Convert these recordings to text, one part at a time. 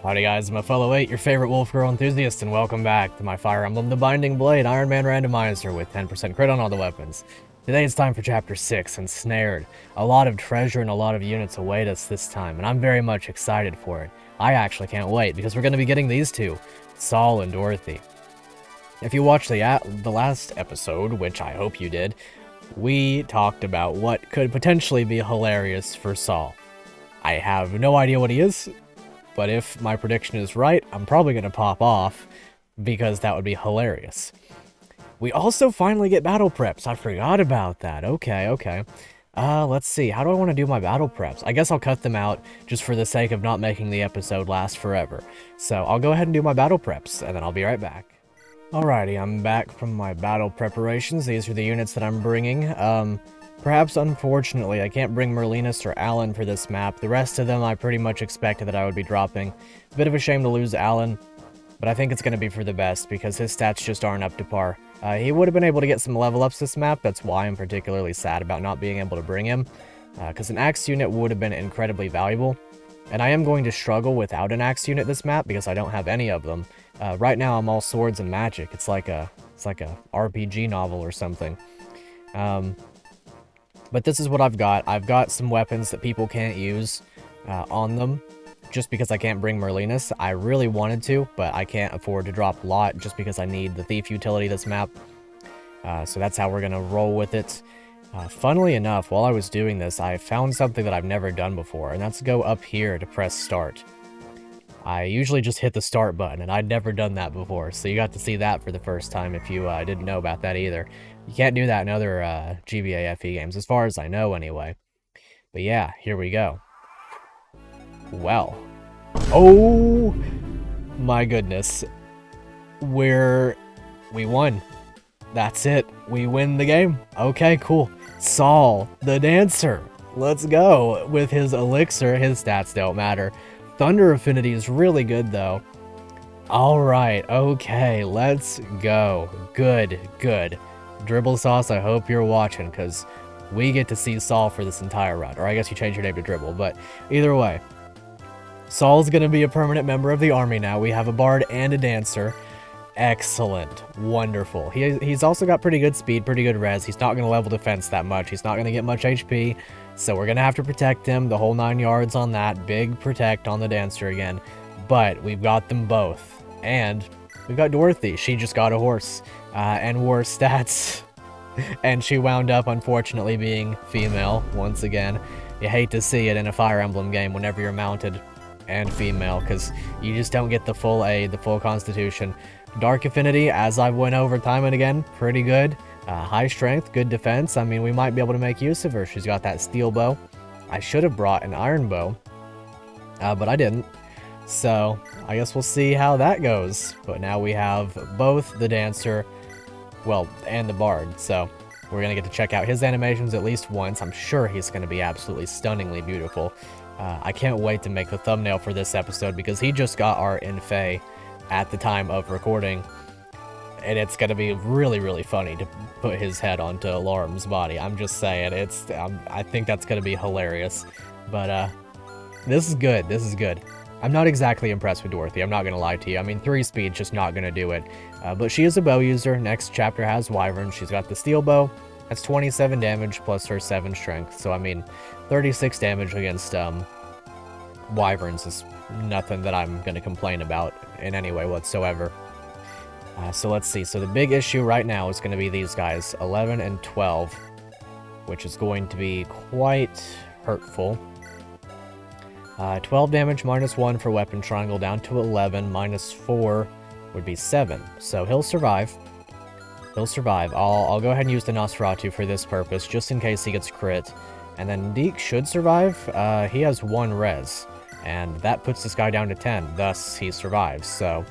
Howdy guys, I'm a fellow 8, your favorite wolf girl enthusiast, and welcome back to my Fire Emblem The Binding Blade Ironman Randomizer with 10% crit on all the weapons. Today it's time for Chapter 6, Ensnared. A lot of treasure and a lot of units await us this time, and I'm very much excited for it. I actually can't wait, because we're going to be getting these two, Saul and Dorothy. If you watched the last episode, which I hope you did, we talked about what could potentially be hilarious for Saul. I have no idea what he is, but if my prediction is right, I'm probably going to pop off, because that would be hilarious. We also finally get battle preps. I forgot about that. Okay. Let's see. How do I want to do my battle preps? I guess I'll cut them out just for the sake of not making the episode last forever. So I'll go ahead and do my battle preps, and then I'll be right back. Alrighty, I'm back from my battle preparations. These are the units that I'm bringing. Perhaps unfortunately, I can't bring Merlinus or Alan for this map. The rest of them I pretty much expected that I would be dropping. A bit of a shame to lose Alan, but I think it's going to be for the best because his stats just aren't up to par. He would have been able to get some level ups this map. That's why I'm particularly sad about not being able to bring him, because an axe unit would have been incredibly valuable. And I am going to struggle without an axe unit this map because I don't have any of them. Right now I'm all swords and magic. It's like a RPG novel or something. But this is what I've got. I've got some weapons that people can't use on them just because I can't bring Merlinus. I really wanted to, but I can't afford to drop Lot just because I need the thief utility this map. So that's how we're going to roll with it. Funnily enough, while I was doing this, I found something that I've never done before, and that's go up here to press start. I usually just hit the start button, and I'd never done that before, so you got to see that for the first time if you didn't know about that either. You can't do that in other GBA FE games, as far as I know anyway. But yeah, here we go. Well. Oh my goodness. We won. That's it. We win the game. Okay, cool. Saul, the dancer. Let's go. With his elixir, his stats don't matter. Thunder affinity is really good, though. Alright, okay, let's go. Good. Dribble Sauce, I hope you're watching, because we get to see Saul for this entire run. Or I guess you changed your name to Dribble, but either way. Saul's going to be a permanent member of the army now. We have a bard and a dancer. Excellent. Wonderful. He's also got pretty good speed, pretty good res. He's not going to level defense that much. He's not going to get much HP, so we're going to have to protect him the whole 9 yards on that. Big protect on the dancer again. But we've got them both. And we've got Dorothy. She just got a horse and worse stats. And she wound up, unfortunately, being female once again. You hate to see it in a Fire Emblem game whenever you're mounted and female, because you just don't get the full aid, the full constitution. Dark affinity, as I've went over time and again, pretty good. High strength, good defense. I mean, we might be able to make use of her. She's got that steel bow. I should have brought an iron bow, but I didn't. So I guess we'll see how that goes. But now we have both the dancer, well, and the bard. So we're going to get to check out his animations at least once. I'm sure he's going to be absolutely stunningly beautiful. I can't wait to make the thumbnail for this episode because he just got our Infei at the time of recording, and it's going to be really funny to put his head onto Alarm's body. I'm just saying, I think that's going to be hilarious. But this is good. I'm not exactly impressed with Dorothy, I'm not going to lie to you. I mean, 3 speed's just not going to do it. But she is a bow user. Next chapter has Wyvern. She's got the steel bow. That's 27 damage plus her 7 strength. So, I mean, 36 damage against Wyverns is nothing that I'm going to complain about in any way whatsoever. So let's see. So the big issue right now is going to be these guys, 11 and 12, which is going to be quite hurtful. 12 damage minus 1 for weapon triangle down to 11, minus 4 would be 7. So he'll survive. I'll go ahead and use the Nosferatu for this purpose, just in case he gets crit. And then Deke should survive. He has 1 res, and that puts this guy down to 10. Thus, he survives. So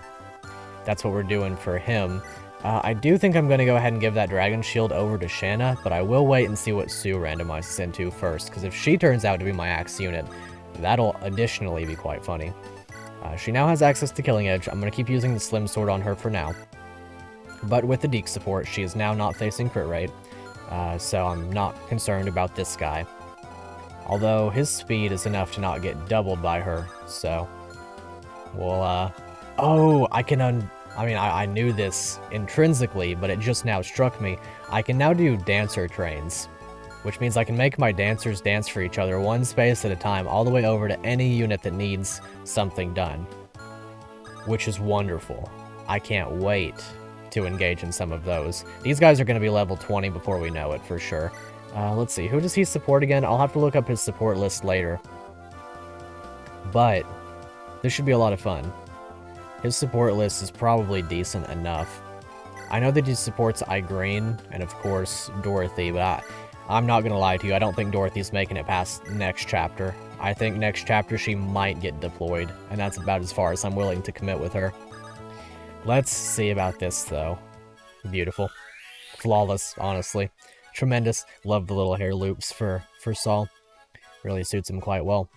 that's what we're doing for him. I do think I'm going to go ahead and give that Dragon Shield over to Shanna, but I will wait and see what Sue randomizes into first, because if she turns out to be my axe unit, that'll additionally be quite funny. She now has access to Killing Edge. I'm going to keep using the Slim Sword on her for now. But with the Deke support, she is now not facing crit rate, so I'm not concerned about this guy. Although his speed is enough to not get doubled by her, so Well, oh, I can I mean, I knew this intrinsically, but it just now struck me. I can now do dancer trains, which means I can make my dancers dance for each other one space at a time, all the way over to any unit that needs something done, which is wonderful. I can't wait to engage in some of those. These guys are going to be level 20 before we know it, for sure. Let's see, who does he support again? I'll have to look up his support list later. But this should be a lot of fun. His support list is probably decent enough. I know that he supports Igreen and, of course, Dorothy, but I'm not going to lie to you. I don't think Dorothy's making it past next chapter. I think next chapter she might get deployed, and that's about as far as I'm willing to commit with her. Let's see about this, though. Beautiful. Flawless, honestly. Tremendous. Love the little hair loops for Saul. Really suits him quite well.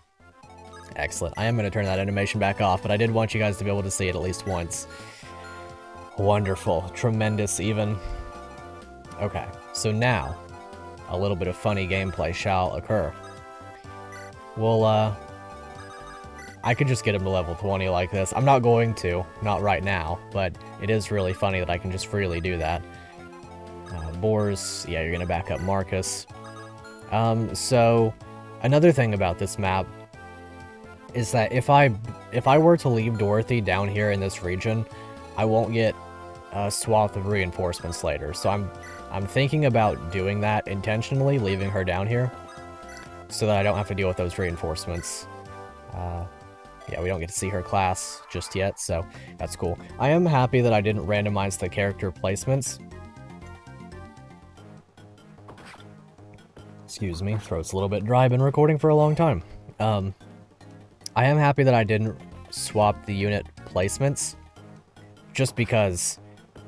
Excellent. I am going to turn that animation back off, but I did want you guys to be able to see it at least once. Wonderful. Tremendous, even. Okay, so now, a little bit of funny gameplay shall occur. Well, I could just get him to level 20 like this. I'm not going to, not right now, but it is really funny that I can just freely do that. Boars, yeah, you're gonna back up Marcus. So, another thing about this map is that if I were to leave Dorothy down here in this region, I won't get a swath of reinforcements later. So I'm thinking about doing that intentionally, leaving her down here, so that I don't have to deal with those reinforcements. Yeah, we don't get to see her class just yet, so that's cool. I am happy that I didn't randomize the character placements. Excuse me, throat's a little bit dry, been recording for a long time. I am happy that I didn't swap the unit placements, just because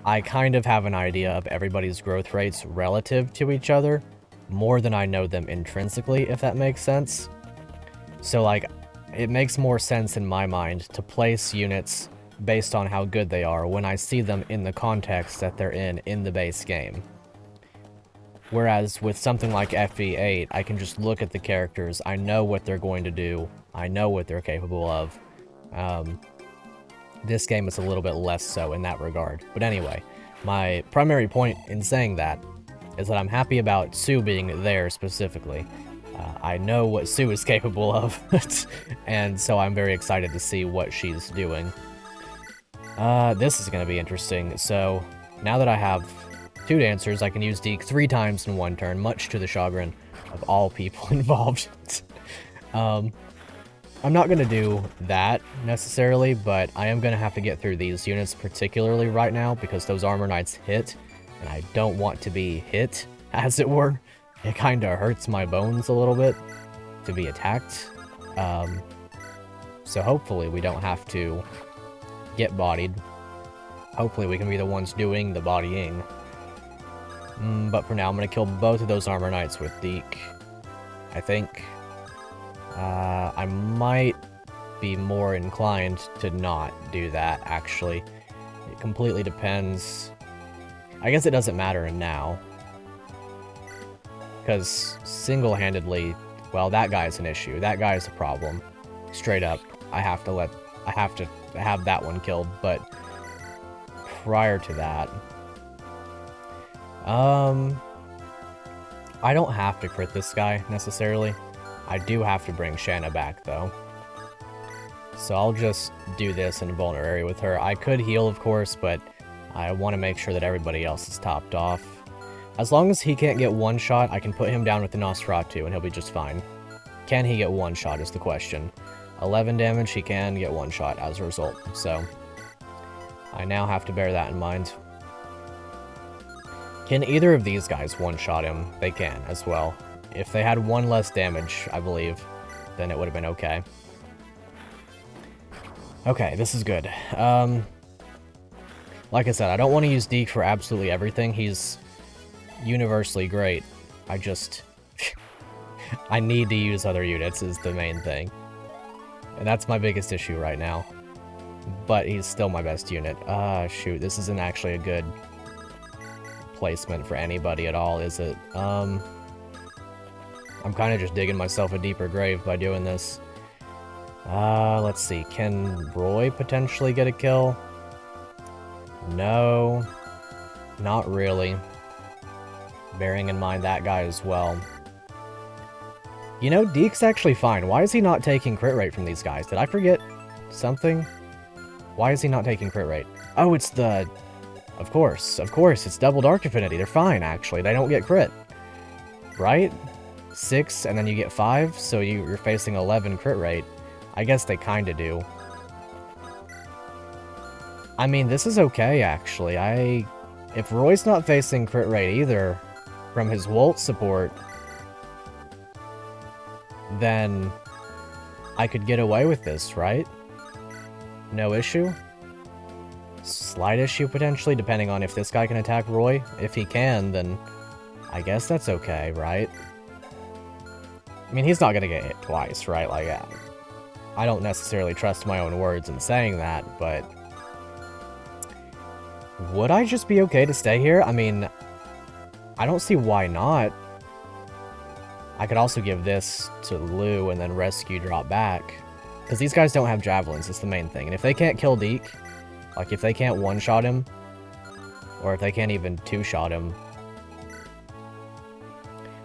I kind of have an idea of everybody's growth rates relative to each other, more than I know them intrinsically, if that makes sense. So, like, it makes more sense in my mind to place units based on how good they are when I see them in the context that they're in the base game. Whereas with something like FE8, I can just look at the characters, I know what they're going to do, I know what they're capable of. This game is a little bit less so in that regard. But anyway, my primary point in saying that is that I'm happy about Sue being there specifically. I know what Sue is capable of, and so I'm very excited to see what she's doing. This is going to be interesting. So, now that I have 2 dancers, I can use Deke 3 times in 1 turn, much to the chagrin of all people involved. I'm not going to do that, necessarily, but I am going to have to get through these units particularly right now, because those armor knights hit, and I don't want to be hit, as it were. It kind of hurts my bones a little bit to be attacked. So hopefully we don't have to get bodied. Hopefully we can be the ones doing the bodying. But for now, I'm going to kill both of those armor knights with Deke, I think. I might be more inclined to not do that, actually. It completely depends. I guess it doesn't matter now. Because single-handedly, well, that guy's an issue. That guy's a problem. Straight up. I have to have that one killed, but prior to that, I don't have to crit this guy, necessarily. I do have to bring Shanna back, though. So I'll just do this in a vulnerable area with her. I could heal, of course, but I want to make sure that everybody else is topped off. As long as he can't get one shot, I can put him down with the Nosferatu, and he'll be just fine. Can he get one shot is the question. 11 damage, he can get one shot as a result, so I now have to bear that in mind. Can either of these guys one-shot him? They can, as well. If they had 1 less damage, I believe, then it would have been okay. Okay, this is good. Like I said, I don't want to use Deke for absolutely everything. He's universally great. I just... I need to use other units is the main thing. And that's my biggest issue right now. But he's still my best unit. Shoot, this isn't actually a good placement for anybody at all, is it? I'm kind of just digging myself a deeper grave by doing this. Let's see. Can Roy potentially get a kill? No. Not really. Bearing in mind that guy as well. You know, Deke's actually fine. Why is he not taking crit rate from these guys? Did I forget something? Why is he not taking crit rate? Oh, it's the... Of course, it's double Dark Affinity. They're fine, actually. They don't get crit. Right? 6, and then you get 5, so you're facing 11 crit rate. I guess they kinda do. I mean, this is okay, actually. If Roy's not facing crit rate either, from his Wolt support, then I could get away with this, right? No issue? Slight issue, potentially, depending on if this guy can attack Roy. If he can, then I guess that's okay, right? I mean, he's not gonna get hit twice, right? Like, I don't necessarily trust my own words in saying that, but... Would I just be okay to stay here? I mean, I don't see why not. I could also give this to Lou and then rescue drop back. Because these guys don't have javelins, it's the main thing. And if they can't kill Deke, like if they can't one-shot him, or if they can't even two-shot him,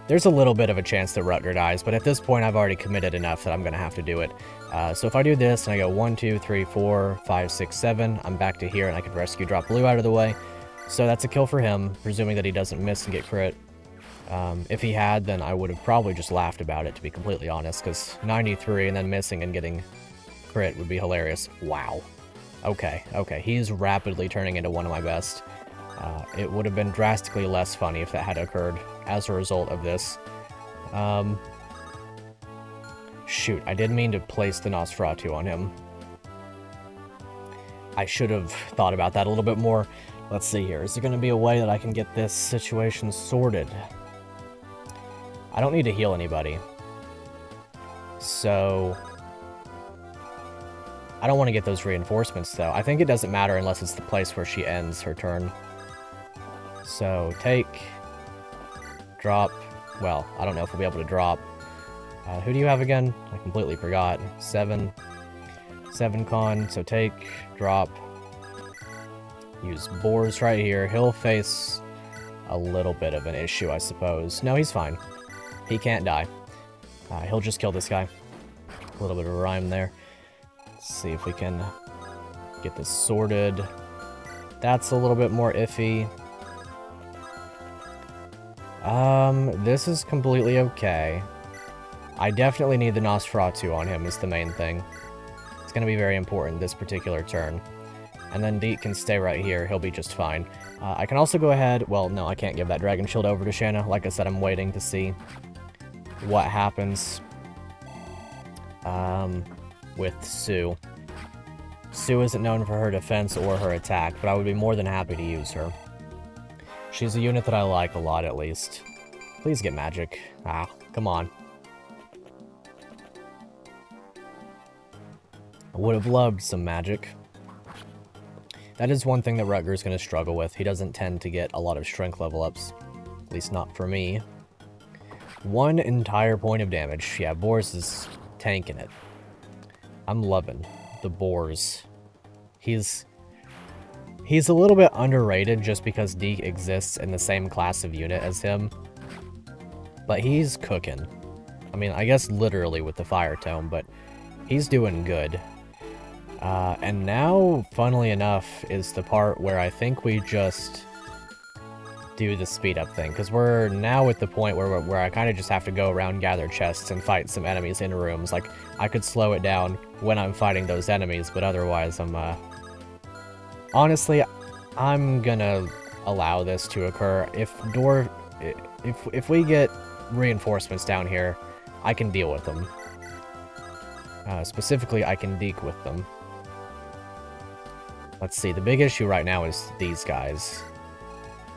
there's a little bit of a chance that Rutger dies, but at this point I've already committed enough that I'm going to have to do it. So if I do this and I go 1, 2, 3, 4, 5, 6, 7, I'm back to here and I can rescue drop Blue out of the way. So that's a kill for him, presuming that he doesn't miss and get crit. If he had, then I would have probably just laughed about it, to be completely honest, because 93 and then missing and getting crit would be hilarious. Wow. Okay, he's rapidly turning into one of my best. It would have been drastically less funny if that had occurred as a result of this. Shoot, I did mean to place the Nosferatu on him. I should have thought about that a little bit more. Let's see here. Is there going to be a way that I can get this situation sorted? I don't need to heal anybody. So... I don't want to get those reinforcements, though. I think it doesn't matter unless it's the place where she ends her turn. So, take... Drop... Well, I don't know if we'll be able to drop. Who do you have again? I completely forgot. 7 con. So take, drop. Use Boars right here. He'll face a little bit of an issue, I suppose. No, he's fine. He can't die. He'll just kill this guy. A little bit of a rhyme there. Let's see if we can get this sorted. That's a little bit more iffy. This is completely okay. I definitely need the Nosferatu on him is the main thing. It's going to be very important this particular turn. And then Deke can stay right here. He'll be just fine. I can also go ahead... Well, no, I can't give that Dragon Shield over to Shanna. Like I said, I'm waiting to see what happens with Sue. Sue isn't known for her defense or her attack, but I would be more than happy to use her. She's a unit that I like a lot, at least. Please get magic. Ah, come on. I would have loved some magic. That is one thing that Rutger's going to struggle with. He doesn't tend to get a lot of strength level ups. At least not for me. 1 entire point of damage. Yeah, Boars is tanking it. I'm loving the Boars. He's a little bit underrated just because Deke exists in the same class of unit as him. But he's cooking. I mean, I guess literally with the Fire Tome, but he's doing good. And now, funnily enough, is the part where I think we just do the speed up thing. Because we're now at the point where I kind of just have to go around, gather chests, and fight some enemies in rooms. Like, I could slow it down when I'm fighting those enemies, but otherwise I'm, honestly, I'm gonna allow this to occur. If we get reinforcements down here, I can deal with them. Specifically, I can Deke with them. Let's see, the big issue right now is these guys.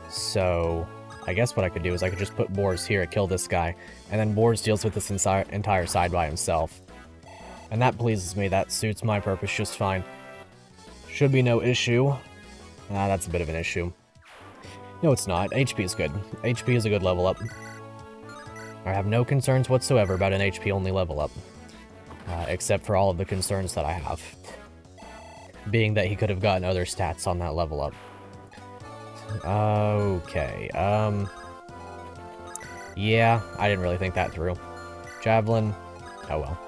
So, I guess what I could do is I could just put Boars here, kill this guy, and then Boars deals with this entire side by himself. And that pleases me, that suits my purpose just fine. Should be no issue. That's a bit of an issue. No, it's not. HP is good. HP is a good level up. I have no concerns whatsoever about an HP only level up. except for all of the concerns that I have. Being that he could have gotten other stats on that level up. Okay, yeah, I didn't really think that through. Javelin, oh well.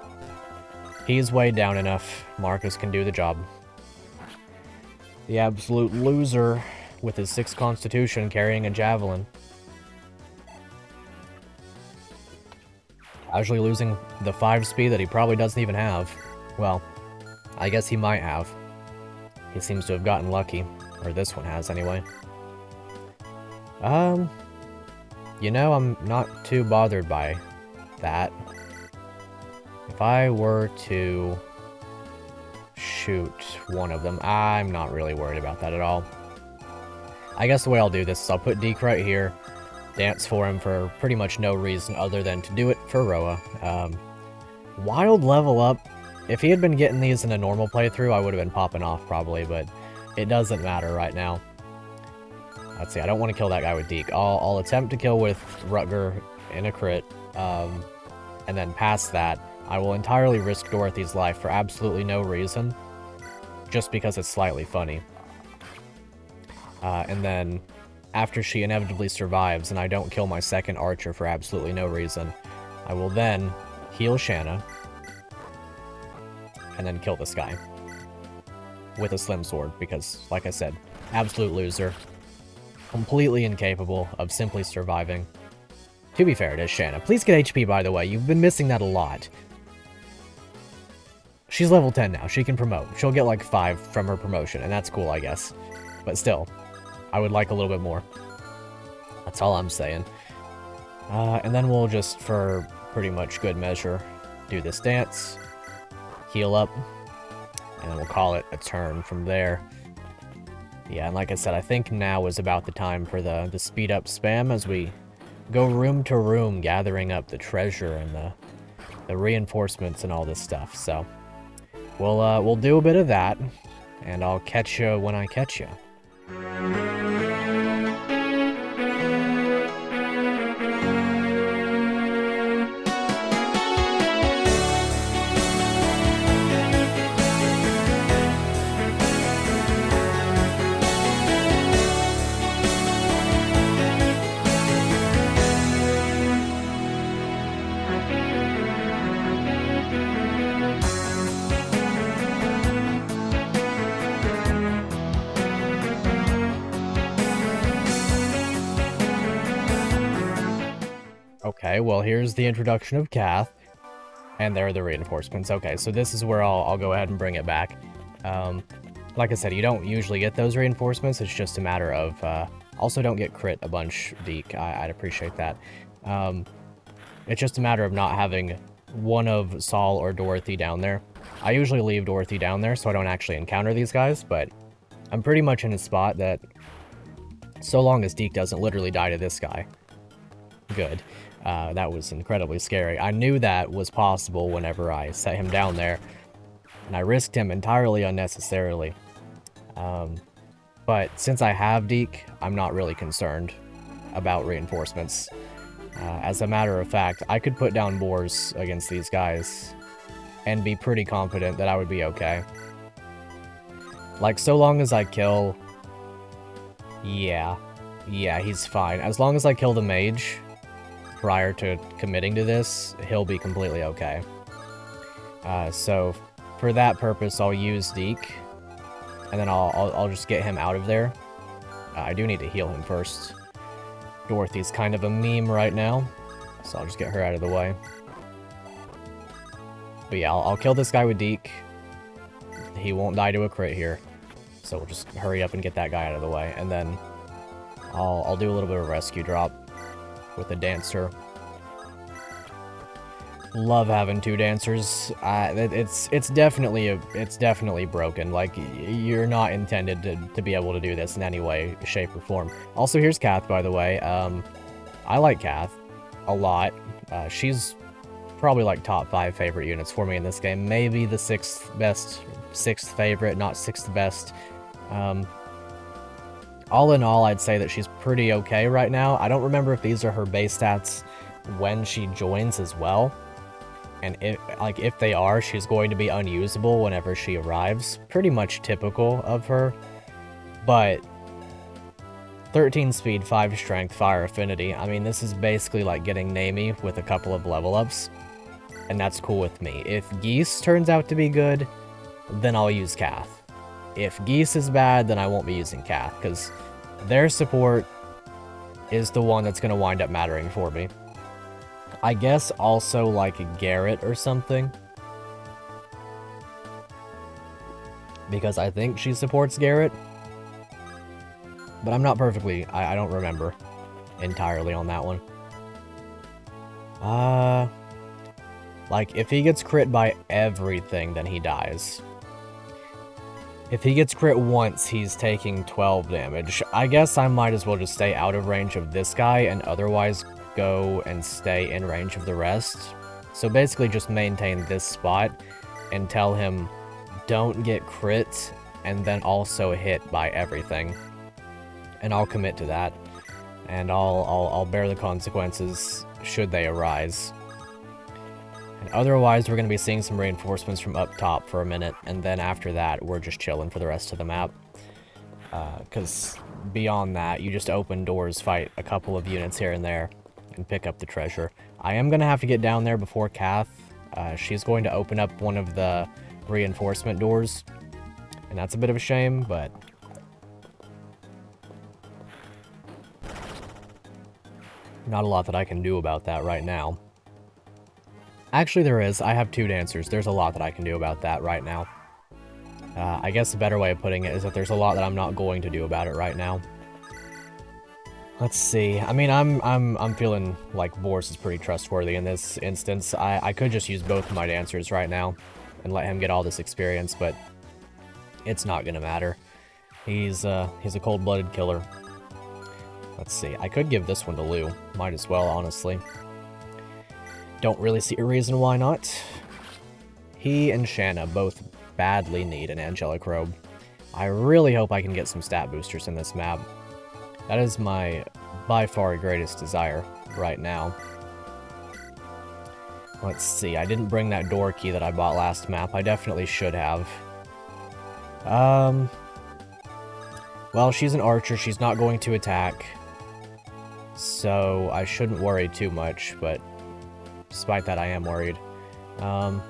He's way down enough. Marcus can do the job. The absolute loser with his 6 constitution carrying a javelin. Casually losing the 5 speed that he probably doesn't even have. Well, I guess he might have. He seems to have gotten lucky. Or this one has, anyway. You know, I'm not too bothered by that. If I were to shoot one of them, I'm not really worried about that at all. I guess the way I'll do this is I'll put Deke right here, dance for him for pretty much no reason other than to do it for Roa. Wild level up. If he had been getting these in a normal playthrough, I would have been popping off probably, but it doesn't matter right now. Let's see, I don't want to kill that guy with Deke. I'll attempt to kill with Rutger in a crit, and then past that, I will entirely risk Dorothy's life for absolutely no reason, just because it's slightly funny. And then, after she inevitably survives and I don't kill my second archer for absolutely no reason, I will then heal Shanna, and then kill this guy with a slim sword, because, like I said, absolute loser. Completely incapable of simply surviving. To be fair, it is Shanna. Please get HP, by the way. You've been missing that a lot. She's level 10 now. She can promote. She'll get like 5 from her promotion, and that's cool, I guess. But still, I would like a little bit more. That's all I'm saying. And then we'll just, for pretty much good measure, do this dance, heal up, and then we'll call it a turn from there. Yeah, and like I said, I think now is about the time for the speed up spam as we go room to room gathering up the treasure and the reinforcements and all this stuff. So we'll do a bit of that, and I'll catch you when I catch you. Okay, well, here's the introduction of Kath, and there are the reinforcements. Okay, so this is where I'll go ahead and bring it back. Like I said, you don't usually get those reinforcements, it's just a matter of, also don't get crit a bunch, Deke, I'd appreciate that. It's just a matter of not having one of Saul or Dorothy down there. I usually leave Dorothy down there so I don't actually encounter these guys, but I'm pretty much in a spot that, so long as Deke doesn't literally die to this guy, good. That was incredibly scary. I knew that was possible whenever I set him down there, and I risked him entirely unnecessarily. But since I have Deke, I'm not really concerned about reinforcements. As a matter of fact, I could put down boars against these guys and be pretty confident that I would be okay. Like, so long as I kill... Yeah, he's fine. As long as I kill the mage prior to committing to this, he'll be completely okay. So for that purpose, I'll use Deke, and then I'll just get him out of there. I do need to heal him first. Dorothy's kind of a meme right now, so I'll just get her out of the way. But yeah, I'll kill this guy with Deke. He won't die to a crit here, so we'll just hurry up and get that guy out of the way, and then I'll do a little bit of a rescue drop with a dancer. Love having 2 dancers. It's definitely broken. Like, you're not intended to be able to do this in any way, shape, or form. Also, here's Kath, by the way. I like Kath a lot. She's probably like top 5 favorite units for me in this game. Maybe the 6th favorite, not 6th best. All in all, I'd say that she's pretty okay right now. I don't remember if these are her base stats when she joins as well. And if they are, she's going to be unusable whenever she arrives. Pretty much typical of her. But 13 speed, 5 strength, fire affinity. I mean, this is basically like getting Namie with a couple of level ups. And that's cool with me. If Geese turns out to be good, then I'll use Kath. If Geese is bad, then I won't be using Kath, because their support is the one that's going to wind up mattering for me. I guess also like a Garrett or something. Because I think she supports Garrett. But I'm not perfectly... I don't remember entirely on that one. Like, if he gets crit by everything, then he dies. If he gets crit once, he's taking 12 damage. I guess I might as well just stay out of range of this guy and otherwise go and stay in range of the rest. So basically just maintain this spot and tell him don't get crit and then also hit by everything. And I'll commit to that. And I'll bear the consequences should they arise. And otherwise, we're going to be seeing some reinforcements from up top for a minute, and then after that, we're just chilling for the rest of the map. Because beyond that, you just open doors, fight a couple of units here and there, and pick up the treasure. I am going to have to get down there before Kath. She's going to open up one of the reinforcement doors, and that's a bit of a shame, but... not a lot that I can do about that right now. Actually, there is. I have 2 dancers. There's a lot that I can do about that right now. I guess a better way of putting it is that there's a lot that I'm not going to do about it right now. Let's see. I mean, I'm feeling like Boris is pretty trustworthy in this instance. I could just use both of my dancers right now and let him get all this experience, but it's not gonna matter. He's a cold-blooded killer. Let's see. I could give this one to Lou. Might as well, honestly. Don't really see a reason why not. He and Shanna both badly need an angelic robe. I really hope I can get some stat boosters in this map. That is my by far greatest desire right now. Let's see. I didn't bring that door key that I bought last map. I definitely should have. Well, she's an archer. She's not going to attack. So I shouldn't worry too much, but despite that, I am worried. I'll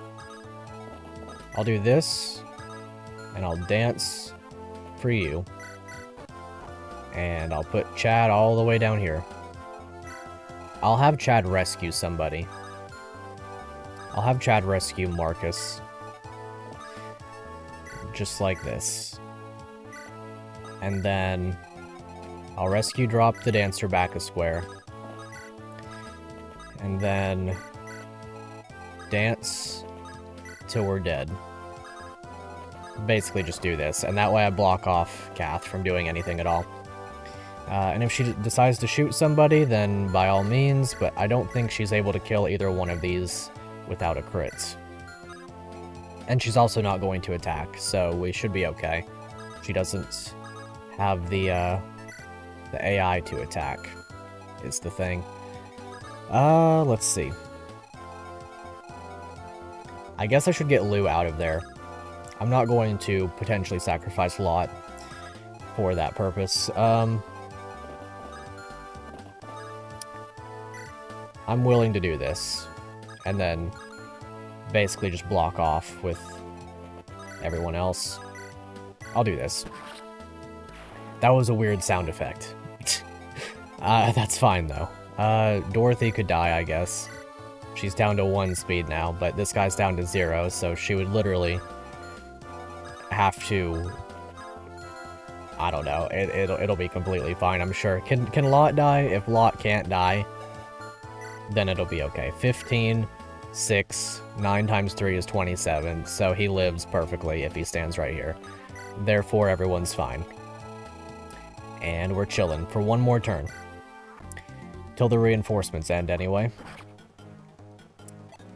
do this, and I'll dance for you. And I'll put Chad all the way down here. I'll have Chad rescue somebody. I'll have Chad rescue Marcus. Just like this. And then I'll rescue drop the dancer back a square. And then dance till we're dead. Basically just do this, and that way I block off Kath from doing anything at all. And if she decides to shoot somebody, then by all means, but I don't think she's able to kill either one of these without a crit. And she's also not going to attack, so we should be okay. She doesn't have the AI to attack, is the thing. Let's see. I guess I should get Lou out of there. I'm not going to potentially sacrifice Lot for that purpose. I'm willing to do this, and then basically just block off with everyone else. I'll do this. That was a weird sound effect. That's fine, though. Dorothy could die, I guess. She's down to 1 speed now, but this guy's down to 0, so she would literally have to... I don't know. It'll be completely fine, I'm sure. Can Lot die? If Lot can't die, then it'll be okay. 15, 6, 9 times 3 is 27, so he lives perfectly if he stands right here. Therefore, everyone's fine. And we're chilling for 1 more turn. Till the reinforcements end, anyway.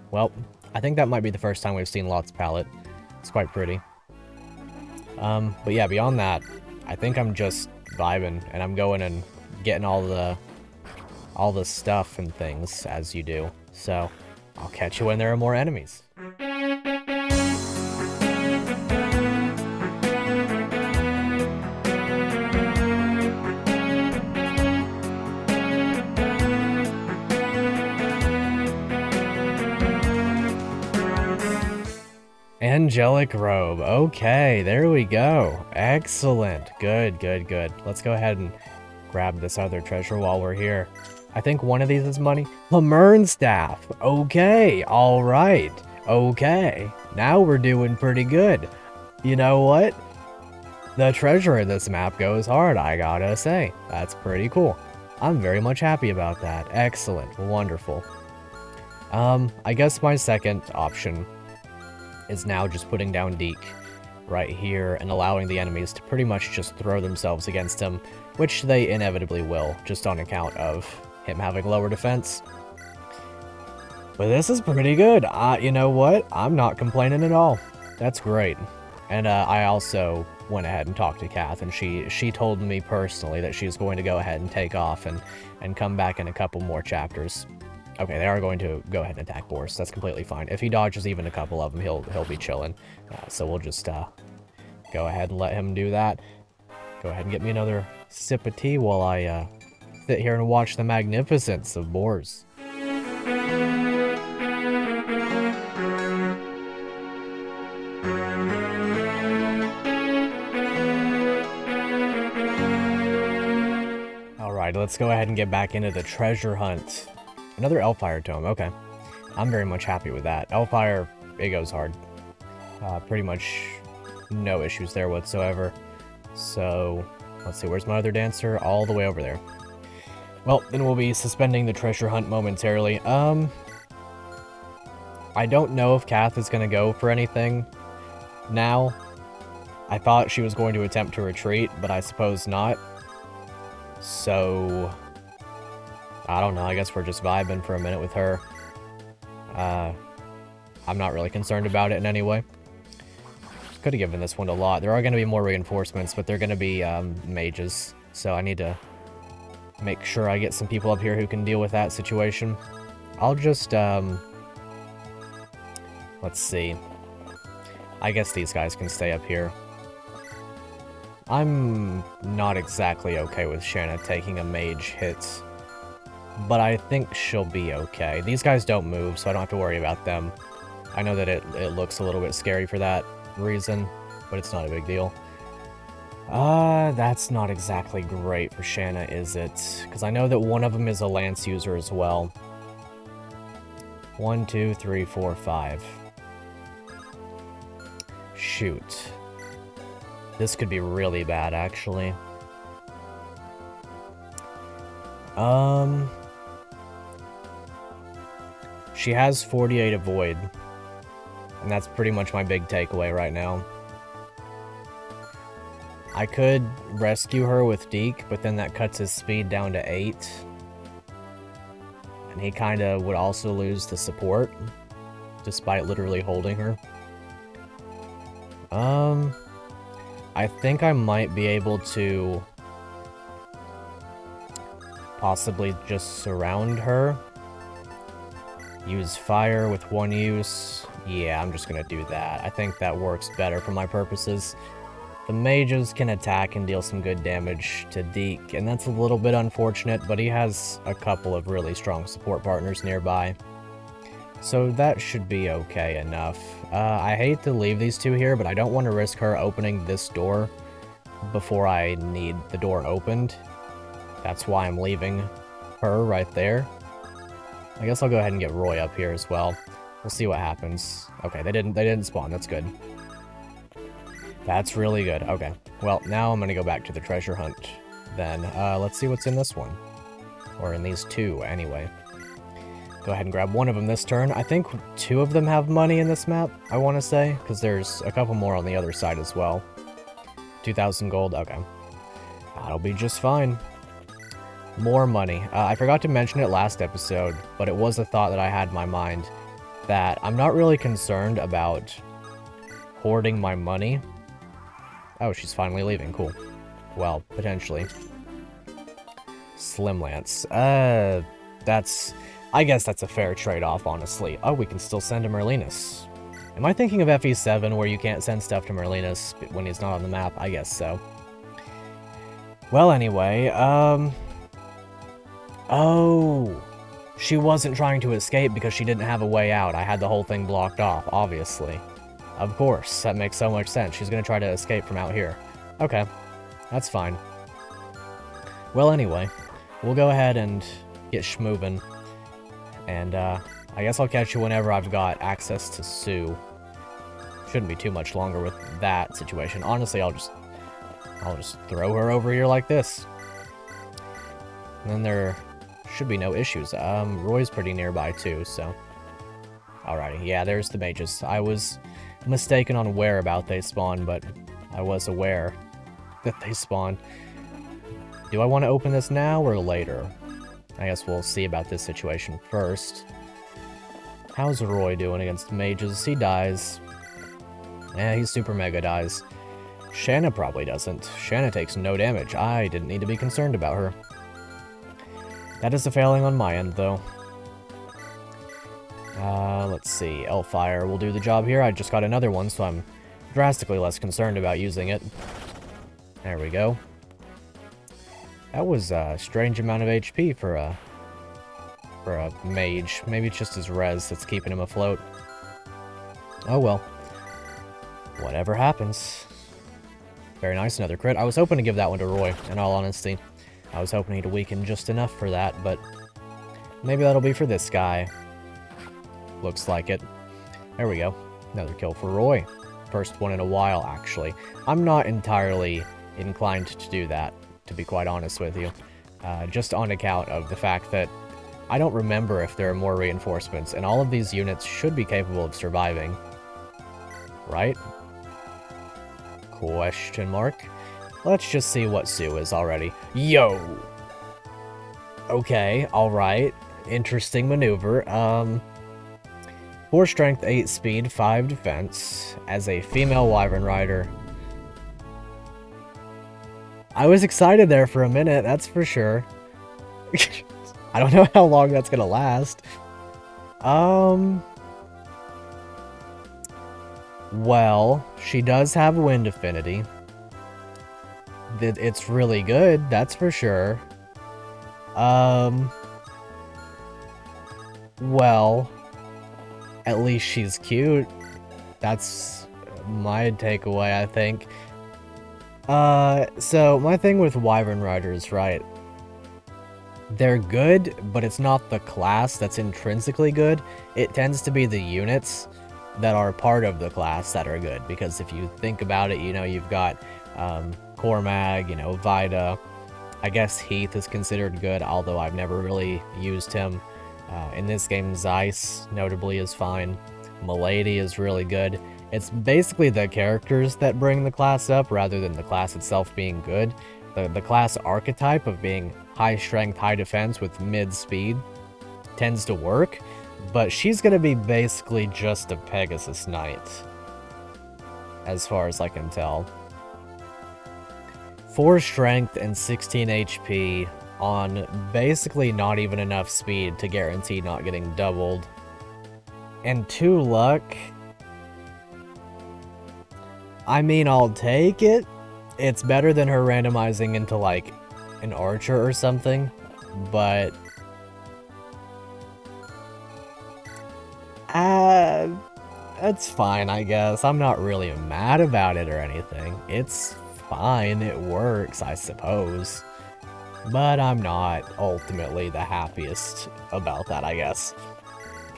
Well, I think that might be the first time we've seen Lot's palette. It's quite pretty. But yeah, beyond that, I think I'm just vibing, and I'm going and getting all the stuff and things, as you do. So, I'll catch you when there are more enemies. Angelic robe. Okay, there we go. Excellent. Good, good, good. Let's go ahead and grab this other treasure while we're here. I think one of these is money. Lemurn staff. Okay, all right. Okay, now we're doing pretty good. You know what? The treasure in this map goes hard, I gotta say. That's pretty cool. I'm very much happy about that. Excellent. Wonderful. I guess my second option is now just putting down Deke right here and allowing the enemies to pretty much just throw themselves against him, which they inevitably will, just on account of him having lower defense. But this is pretty good. You know what? I'm not complaining at all. That's great. And I also went ahead and talked to Kath, and she told me personally that she's going to go ahead and take off and come back in a couple more chapters. Okay, they are going to go ahead and attack Boris. That's completely fine. If he dodges even a couple of them, he'll be chilling. So we'll just go ahead and let him do that. Go ahead and get me another sip of tea while I sit here and watch the magnificence of Boars. Alright, let's go ahead and get back into the treasure hunt. Another Elfire tome, okay. I'm very much happy with that. Elfire, it goes hard. Pretty much no issues there whatsoever. So, let's see, where's my other dancer? All the way over there. Well, then we'll be suspending the treasure hunt momentarily. I don't know if Kath is going to go for anything now. I thought she was going to attempt to retreat, but I suppose not. So, I don't know, I guess we're just vibing for a minute with her. I'm not really concerned about it in any way. Could have given this one a lot. There are going to be more reinforcements, but they're going to be mages. So I need to make sure I get some people up here who can deal with that situation. I'll just, let's see. I guess these guys can stay up here. I'm not exactly okay with Shanna taking a mage hit, but I think she'll be okay. These guys don't move, so I don't have to worry about them. I know that it looks a little bit scary for that reason, but it's not a big deal. That's not exactly great for Shanna, is it? Because I know that one of them is a lance user as well. 1, 2, 3, 4, 5. Shoot. This could be really bad, actually. She has 48 avoid. And that's pretty much my big takeaway right now. I could rescue her with Deke, but then that cuts his speed down to 8. And he kind of would also lose the support, despite literally holding her. I think I might be able to possibly just surround her. Use fire with 1 use. Yeah, I'm just gonna do that. I think that works better for my purposes. The mages can attack and deal some good damage to Deke, and that's a little bit unfortunate, but he has a couple of really strong support partners nearby. So that should be okay enough. I hate to leave these two here, but I don't want to risk her opening this door before I need the door opened. That's why I'm leaving her right there. I guess I'll go ahead and get Roy up here as well. We'll see what happens. Okay, they didn't spawn. That's good. That's really good. Okay. Well, now I'm going to go back to the treasure hunt. Then, let's see what's in this one. Or in these two, anyway. Go ahead and grab one of them this turn. I think 2 of them have money in this map, I want to say, because there's a couple more on the other side as well. 2,000 gold, okay. That'll be just fine. More money. I forgot to mention it last episode, but it was a thought that I had in my mind that I'm not really concerned about hoarding my money. Oh, she's finally leaving, cool. Well, potentially. Slim Lance. I guess that's a fair trade-off, honestly. Oh, we can still send to Merlinus. Am I thinking of FE7 where you can't send stuff to Merlinus when he's not on the map? I guess so. Well, anyway, oh, she wasn't trying to escape because she didn't have a way out. I had the whole thing blocked off, obviously. Of course, that makes so much sense. She's gonna try to escape from out here. Okay, that's fine. Well, anyway, we'll go ahead and get schmovin'. And, I guess I'll catch you whenever I've got access to Sue. Shouldn't be too much longer with that situation. Honestly, I'll just throw her over here like this. And then there should be no issues. Roy's pretty nearby too, so... Alrighty, yeah, there's the mages. I was mistaken on whereabout they spawn, but I was aware that they spawn. Do I want to open this now or later? I guess we'll see about this situation first. How's Roy doing against mages? He dies. Yeah, he super mega dies. Shanna probably doesn't. Shanna takes no damage. I didn't need to be concerned about her. That is a failing on my end, though. Let's see. Elfire will do the job here. I just got another one, so I'm drastically less concerned about using it. There we go. That was a strange amount of HP for a mage. Maybe it's just his res that's keeping him afloat. Oh well. Whatever happens. Very nice, another crit. I was hoping to give that one to Roy, in all honesty. I was hoping he'd weaken just enough for that, but maybe that'll be for this guy. Looks like it. There we go. Another kill for Roy. First one in a while, actually. I'm not entirely inclined to do that, to be quite honest with you. Just on account of the fact that I don't remember if there are more reinforcements, and all of these units should be capable of surviving. Right? Question mark. Let's just see what Sue is already. Yo! Okay, alright. Interesting maneuver. 4 strength, 8 speed, 5 defense. As a female wyvern rider. I was excited there for a minute, that's for sure. I don't know how long that's gonna last. Well, she does have wind affinity. It's really good, that's for sure. Well, at least she's cute. That's my takeaway, I think. So my thing with wyvern riders, right? They're good, but it's not the class that's intrinsically good. It tends to be the units that are part of the class that are good. Because if you think about it, you know, you've got Cormag, you know, Vida. I guess Heath is considered good, although I've never really used him. In this game, Zeiss, notably, is fine. Milady is really good. It's basically the characters that bring the class up, rather than the class itself being good. The class archetype of being high strength, high defense with mid speed tends to work, but she's gonna be basically just a Pegasus Knight, as far as I can tell. 4 strength and 16 HP on basically not even enough speed to guarantee not getting doubled. And 2 luck. I mean, I'll take it. It's better than her randomizing into, like, an archer or something, but... that's fine, I guess. I'm not really mad about it or anything. It's fine, it works, I suppose. But I'm not ultimately the happiest about that, I guess.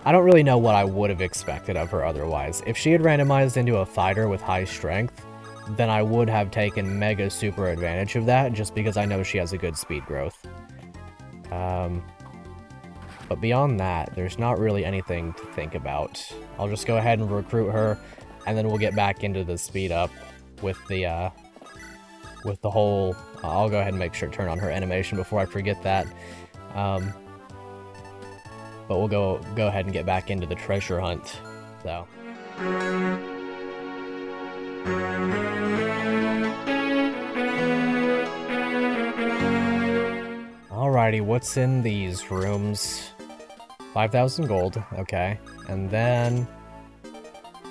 I don't really know what I would have expected of her otherwise. If she had randomized into a fighter with high strength, then I would have taken mega super advantage of that, just because I know she has a good speed growth. But beyond that, there's not really anything to think about. I'll just go ahead and recruit her, and then we'll get back into the speed up with the whole... I'll go ahead and make sure to turn on her animation before I forget that. But we'll go ahead and get back into the treasure hunt, though. Alrighty, what's in these rooms? 5,000 gold, okay. And then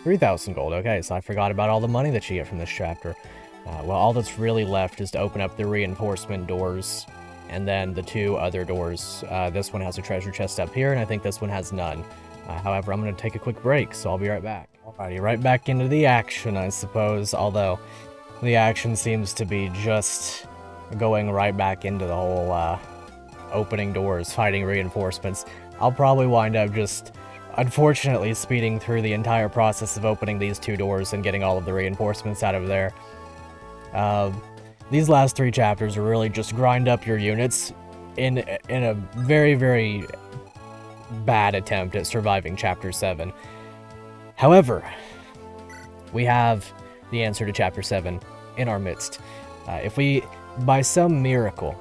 3,000 gold, okay, so I forgot about all the money that you get from this chapter. Well, all that's really left is to open up the reinforcement doors, and then the 2 other doors. This one has a treasure chest up here, and I think this one has none. However, I'm going to take a quick break, so I'll be right back. Alrighty, right back into the action, I suppose, although the action seems to be just going right back into the whole, opening doors, fighting reinforcements. I'll probably wind up just, unfortunately, speeding through the entire process of opening these 2 doors and getting all of the reinforcements out of there. These last 3 chapters are really just grind up your units in a very, very bad attempt at surviving Chapter 7. However, we have the answer to Chapter 7 in our midst. If we, by some miracle,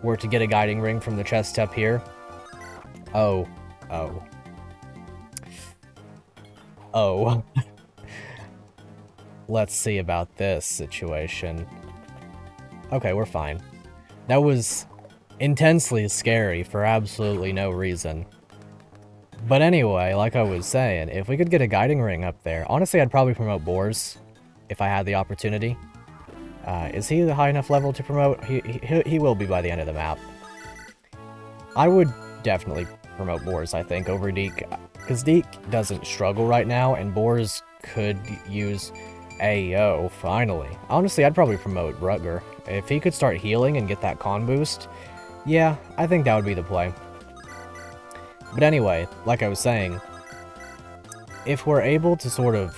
were to get a guiding ring from the chest up here... Oh. Let's see about this situation. Okay, we're fine. That was intensely scary for absolutely no reason. But anyway, like I was saying, if we could get a guiding ring up there, honestly, I'd probably promote Boars if I had the opportunity. Is he the high enough level to promote? He will be by the end of the map. I would definitely promote Boars, I think, over Deke, because Deke doesn't struggle right now, and Boars could use Ayo, finally. Honestly, I'd probably promote Rutger. If he could start healing and get that con boost, yeah, I think that would be the play. But anyway, like I was saying, if we're able to sort of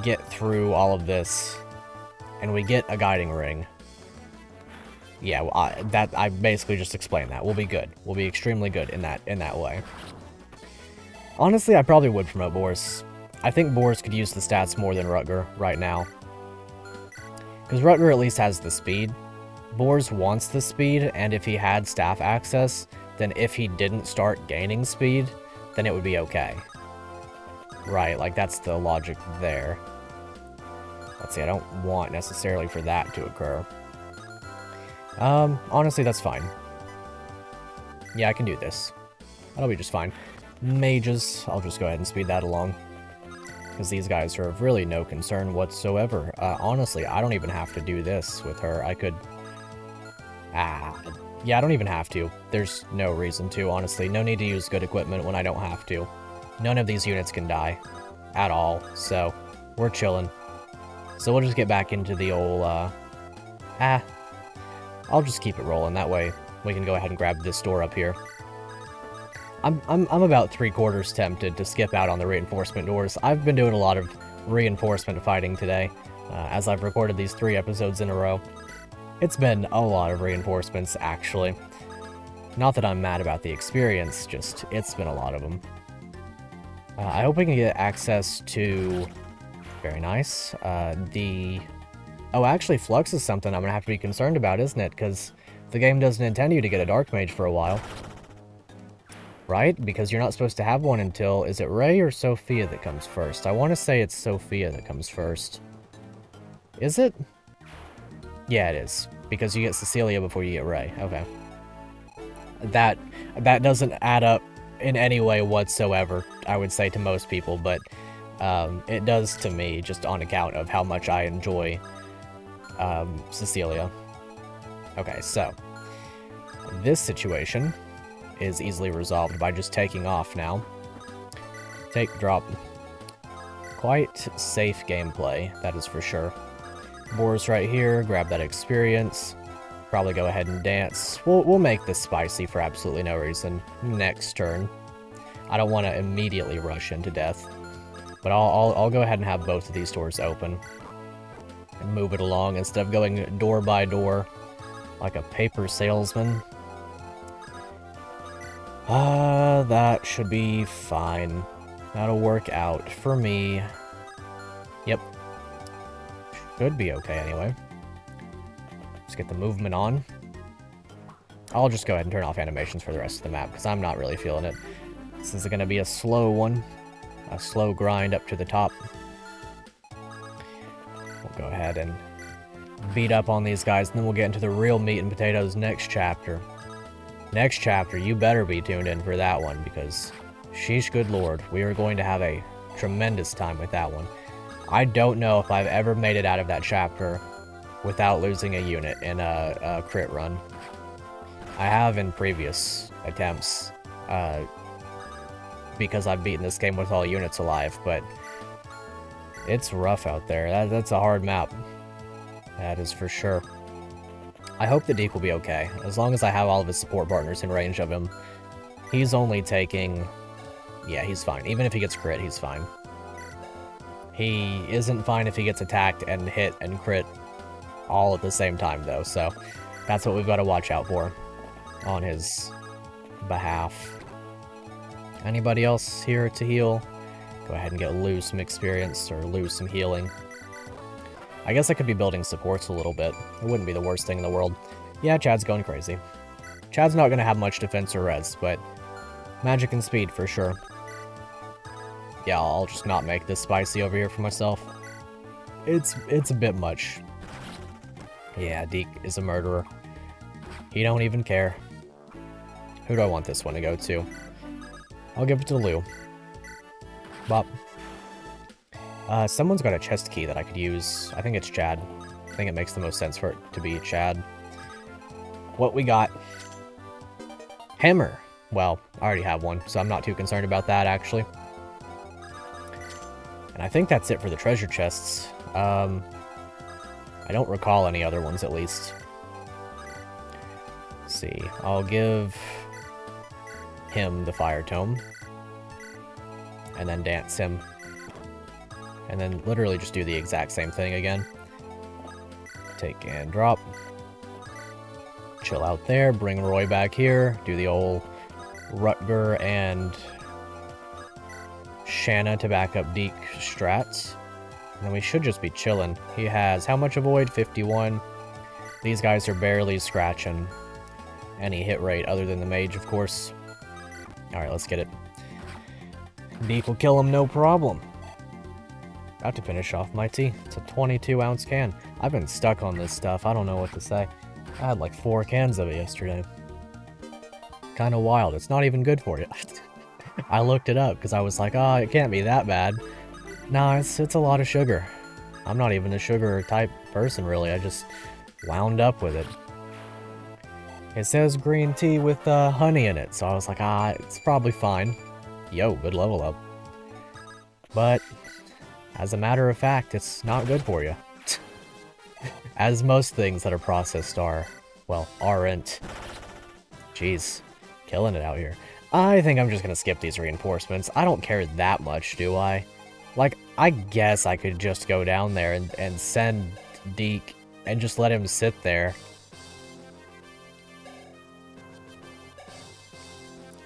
get through all of this, and we get a guiding ring, yeah, well, I basically just explained that. We'll be good. We'll be extremely good in that way. Honestly, I probably would promote Boris. I think Boris could use the stats more than Rutger right now. Because Rutger at least has the speed. Boris wants the speed, and if he had staff access, then if he didn't start gaining speed, then it would be okay. Right, like that's the logic there. Let's see, I don't want necessarily for that to occur. Honestly, that's fine. Yeah, I can do this. That'll be just fine. Mages, I'll just go ahead and speed that along. Because these guys are of really no concern whatsoever. Honestly, I don't even have to do this with her. I could... yeah, I don't even have to. There's no reason to, honestly. No need to use good equipment when I don't have to. None of these units can die. At all. So, we're chilling. So we'll just get back into the old, I'll just keep it rolling. That way, we can go ahead and grab this door up here. I'm about 3/4 tempted to skip out on the reinforcement doors. I've been doing a lot of reinforcement fighting today, as I've recorded these 3 episodes in a row. It's been a lot of reinforcements, actually. Not that I'm mad about the experience, just it's been a lot of them. I hope we can get access to... Very nice. Oh, actually, Flux is something I'm gonna have to be concerned about, isn't it? Because the game doesn't intend you to get a Dark Mage for a while. Right? Because you're not supposed to have one until... Is it Ray or Sophia that comes first? I want to say it's Sophia that comes first. Is it? Yeah, it is. Because you get Cecilia before you get Ray. Okay. That doesn't add up in any way whatsoever, I would say, to most people, but it does to me, just on account of how much I enjoy Cecilia. Okay, so this situation is easily resolved by just taking off now. Take, drop. Quite safe gameplay, that is for sure. Boar's right here, grab that experience. Probably go ahead and dance. We'll make this spicy for absolutely no reason. Next turn. I don't want to immediately rush into death. But I'll go ahead and have both of these doors open. And move it along instead of going door by door like a paper salesman. That should be fine. That'll work out for me. Yep. Should be okay anyway. Let's get the movement on. I'll just go ahead and turn off animations for the rest of the map, because I'm not really feeling it. This is going to be a slow one. A slow grind up to the top. We'll go ahead and beat up on these guys, and then we'll get into the real meat and potatoes next chapter. Next chapter, you better be tuned in for that one, because sheesh good lord, we are going to have a tremendous time with that one. I don't know if I've ever made it out of that chapter without losing a unit in a crit run. I have in previous attempts, because I've beaten this game with all units alive, but it's rough out there. That's a hard map. That is for sure. I hope that Deke will be okay, as long as I have all of his support partners in range of him. He's only taking... yeah, he's fine. Even if he gets crit, he's fine. He isn't fine if he gets attacked and hit and crit all at the same time, though, so that's what we've got to watch out for on his behalf. Anybody else here to heal? Go ahead and get Lou some experience, or Lou some healing. I guess I could be building supports a little bit. It wouldn't be the worst thing in the world. Yeah, Chad's going crazy. Chad's not going to have much defense or res, but magic and speed for sure. Yeah, I'll just not make this spicy over here for myself. It's a bit much. Yeah, Deke is a murderer. He don't even care. Who do I want this one to go to? I'll give it to Lou. Bop. Someone's got a chest key that I could use. I think it's Chad. I think it makes the most sense for it to be Chad. What we got? Hammer. Well, I already have one, so I'm not too concerned about that, actually. And I think that's it for the treasure chests. I don't recall any other ones, at least. Let's see. I'll give him the fire tome. And then dance him. And then literally just do the exact same thing again. Take and drop. Chill out there. Bring Roy back here. Do the old Rutger and Shanna to back up Deke strats. And then we should just be chilling. He has how much avoid? 51. These guys are barely scratching any hit rate other than the mage, of course. Alright, let's get it. Deke will kill him, no problem. About to finish off my tea. It's a 22-ounce can. I've been stuck on this stuff. I don't know what to say. I had like 4 cans of it yesterday. Kind of wild. It's not even good for you. I looked it up because I was like, oh, it can't be that bad. No, it's a lot of sugar. I'm not even a sugar type person, really. I just wound up with it. It says green tea with honey in it, so I was like, it's probably fine. Yo, good level up. But as a matter of fact, it's not good for you. As most things that are processed are. Well, aren't. Jeez. Killing it out here. I think I'm just gonna skip these reinforcements. I don't care that much, do I? Like, I guess I could just go down there and send Deke and just let him sit there.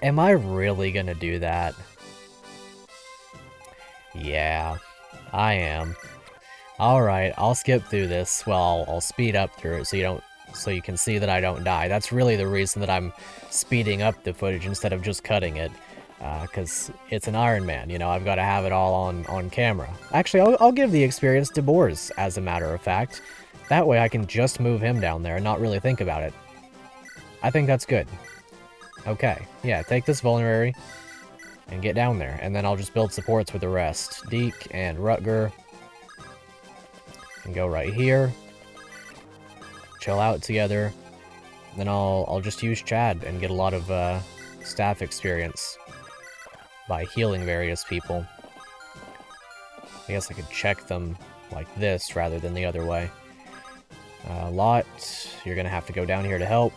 Am I really gonna do that? Yeah. I am. Alright, I'll skip through this. Well, I'll speed up through it so you can see that I don't die. That's really the reason that I'm speeding up the footage instead of just cutting it. Because it's an Ironman, you know, I've got to have it all on camera. Actually, I'll give the experience to Boars, as a matter of fact. That way I can just move him down there and not really think about it. I think that's good. Okay, yeah, take this vulnerary and get down there, and then I'll just build supports with the rest. Deke and Rutger can go right here. Chill out together. Then I'll just use Chad and get a lot of staff experience by healing various people. I guess I could check them like this rather than the other way. Lot, you're gonna have to go down here to help.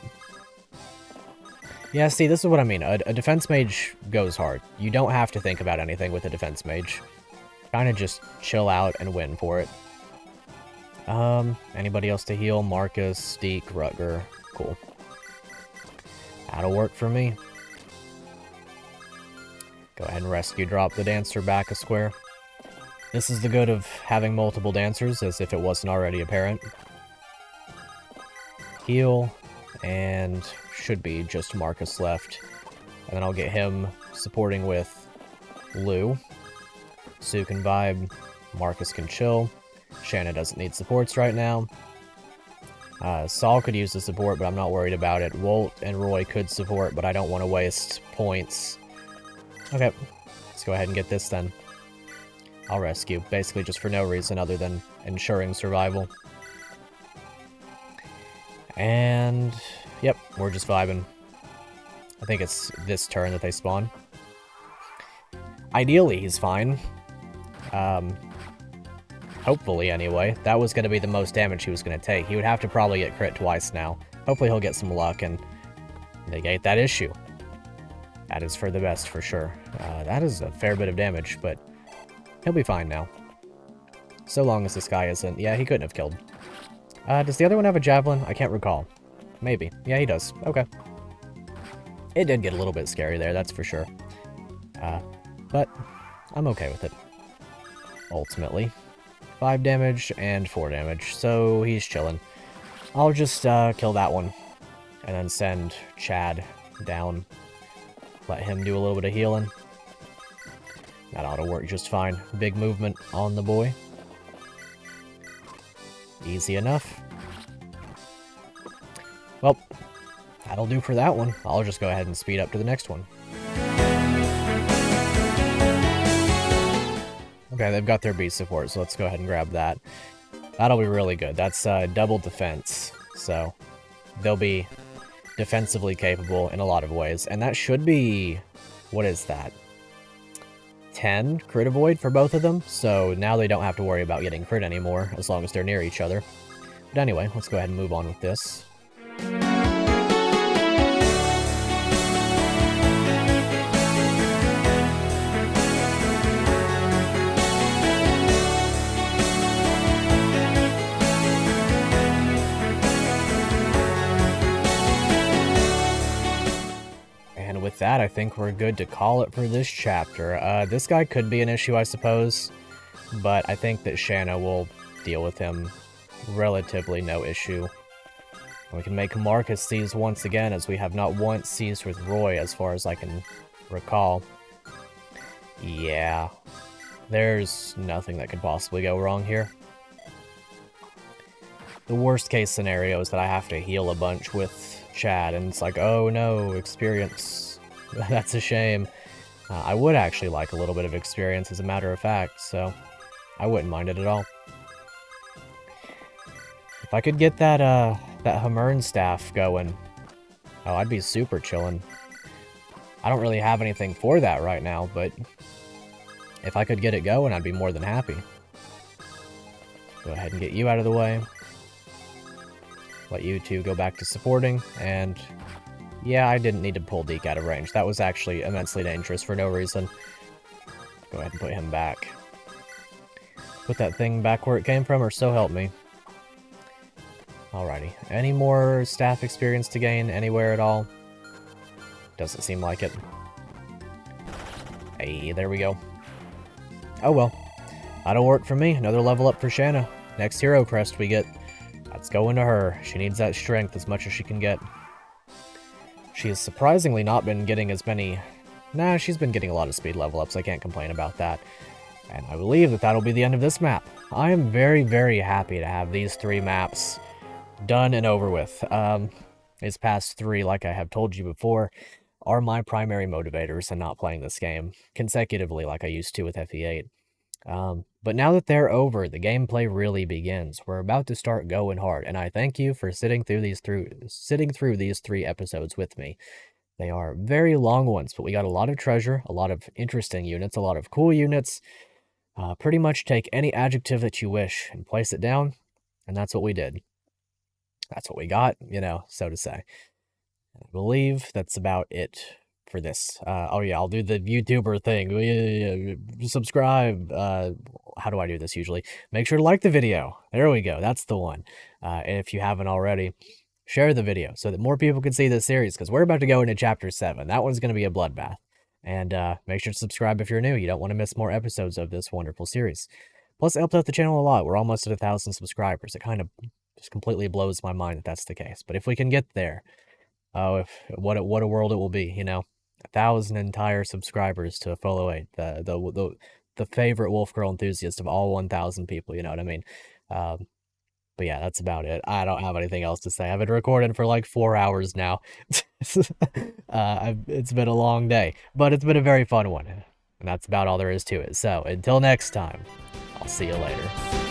Yeah, see, this is what I mean. A defense mage goes hard. You don't have to think about anything with a defense mage. Kind of just chill out and win for it. Anybody else to heal? Marcus, Deke, Rutger. Cool. That'll work for me. Go ahead and rescue drop the dancer back a square. This is the good of having multiple dancers, as if it wasn't already apparent. Heal, and should be just Marcus left. And then I'll get him supporting with Lou. Sue can vibe, Marcus can chill. Shanna doesn't need supports right now. Saul could use the support, but I'm not worried about it. Walt and Roy could support, but I don't want to waste points. Okay, let's go ahead and get this then. I'll rescue, basically just for no reason other than ensuring survival. And, yep, we're just vibing. I think it's this turn that they spawn. Ideally, he's fine. Hopefully, anyway. That was going to be the most damage he was going to take. He would have to probably get crit twice now. Hopefully he'll get some luck and negate that issue. That is for the best, for sure. That is a fair bit of damage, but he'll be fine now. So long as this guy isn't... Yeah, he couldn't have killed. Does the other one have a javelin? I can't recall. Maybe. Yeah, he does. Okay. It did get a little bit scary there, that's for sure. But I'm okay with it. Ultimately. 5 damage and 4 damage, so he's chilling. I'll just kill that one. And then send Chad down. Let him do a little bit of healing. That ought to work just fine. Big movement on the boy. Easy enough. Well, that'll do for that one. I'll just go ahead and speed up to the next one. Okay, they've got their beast support, so let's go ahead and grab that. That'll be really good. That's double defense, so they'll be defensively capable in a lot of ways. And that should be... what is that? 10 crit avoid for both of them, so now they don't have to worry about getting crit anymore, as long as they're near each other. But anyway, let's go ahead and move on with this. With that, I think we're good to call it for this chapter. This guy could be an issue, I suppose, but I think that Shanna will deal with him relatively no issue. We can make Marcus seize once again, as we have not once seized with Roy, as far as I can recall. Yeah, there's nothing that could possibly go wrong here. The worst case scenario is that I have to heal a bunch with Chad, and it's like, oh no, experience. That's a shame. I would actually like a little bit of experience, as a matter of fact, so I wouldn't mind it at all. If I could get that Hamern staff going, oh, I'd be super chillin'. I don't really have anything for that right now, but if I could get it going, I'd be more than happy. Go ahead and get you out of the way. Let you two go back to supporting, and yeah, I didn't need to pull Deke out of range. That was actually immensely dangerous for no reason. Go ahead and put him back. Put that thing back where it came from, or so help me. Alrighty. Any more staff experience to gain anywhere at all? Doesn't seem like it. Hey, there we go. Oh well. That'll work for me. Another level up for Shanna. Next hero crest we get. That's going to her. She needs that strength as much as she can get. She has surprisingly not been getting as many... Nah, she's been getting a lot of speed level ups. I can't complain about that. And I believe that that'll be the end of this map. I am very, very happy to have these 3 maps done and over with. These past 3, like I have told you before, are my primary motivators in not playing this game consecutively like I used to with FE8. But now that they're over, the gameplay really begins. We're about to start going hard, and I thank you for sitting through these 3 episodes with me. They are very long ones, but we got a lot of treasure, a lot of interesting units, a lot of cool units. Pretty much take any adjective that you wish and place it down, and that's what we did. That's what we got, you know, so to say. I believe that's about it for this. Oh yeah, I'll do the YouTuber thing. Subscribe. How do I do this usually? Make sure to like the video. There we go. That's the one. And if you haven't already, share the video so that more people can see this series, because we're about to go into Chapter 7. That one's going to be a bloodbath. And make sure to subscribe if you're new. You don't want to miss more episodes of this wonderful series. Plus, it helps out the channel a lot. We're almost at 1,000 subscribers. It kind of just completely blows my mind that that's the case. But if we can get there, oh, what a world it will be, you know. 1,000 entire subscribers to Follow 8, the favorite Wolf Girl enthusiast of all 1,000 people, you know what I mean? But But yeah, that's about it. I don't have anything else to say. I've been recording for like 4 hours now. It's been a long day, but it's been a very fun one. And that's about all there is to it. So until next time, I'll see you later.